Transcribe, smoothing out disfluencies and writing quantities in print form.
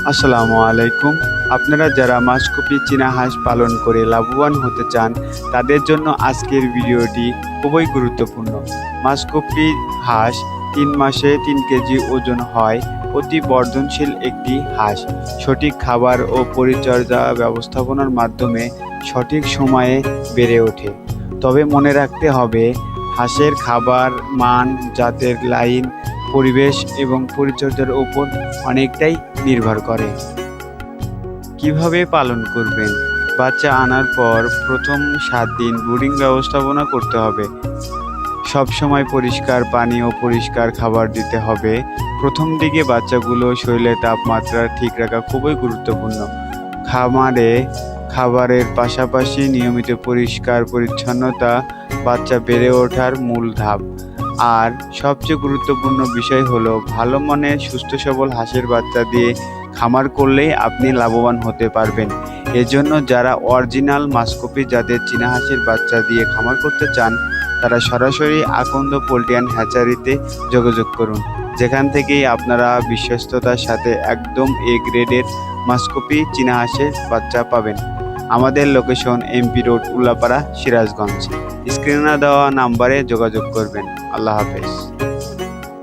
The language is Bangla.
আসসালামু আলাইকুম। আপনারা যারা মাসকপি চীনা হাঁস পালন করে লাভবান হতে চান, তাদের জন্য আজকের ভিডিওটি খুবই গুরুত্বপূর্ণ। মাসকপি হাঁস ৩ মাসে ৩ কেজি ওজন হয়। অতি বর্ধনশীল একটি হাঁস। সঠিক খাবার ও পরিচর্যা ব্যবস্থাপনার মাধ্যমে সঠিক সময়ে বেড়ে ওঠে। তবে মনে রাখতে হবে, হাঁসের খাবার মান, জাতের লাইন, পরিবেশ এবং পরিচর্যার উপর অনেকটাই নির্ভর করে। কিভাবে পালন করবেন? বাচ্চা আনার পর প্রথম ৭ দিন ব্রুডিং ব্যবস্থাপনা করতে হবে। সবসময় পরিষ্কার পানি ও পরিষ্কার খাবার দিতে হবে। প্রথম দিকে বাচ্চাগুলো শরীরের তাপমাত্রা ঠিক রাখা খুবই গুরুত্বপূর্ণ। খামারে খাবারের পাশাপাশি নিয়মিত পরিষ্কার পরিচ্ছন্নতা বাচ্চা বেড়ে ওঠার মূল ধাপ। আর সবচেয়ে গুরুত্বপূর্ণ বিষয় হলো, ভালো মানের সুস্থ সবল হাঁসের বাচ্চা দিয়ে খামার করলেই আপনি লাভবান হতে পারবেন। এজন্য যারা অরিজিনাল মাসকপি জাতের চীনা হাঁসের বাচ্চা দিয়ে খামার করতে চান, তারা সরাসরি আকন্দ পোল্ট্রি অ্যান্ড হ্যাচারিতে যোগাযোগ করুন, যেখান থেকেই আপনারা বিশ্বস্ততার সাথে একদম এ গ্রেডের মাসকপি চীনা হাঁসের বাচ্চা পাবেন। আমাদের location MP road, Ullapara, Sirajganj. স্ক্রিনে দেওয়া নাম্বারে যোগাযোগ করবেন। আল্লাহ হাফেজ।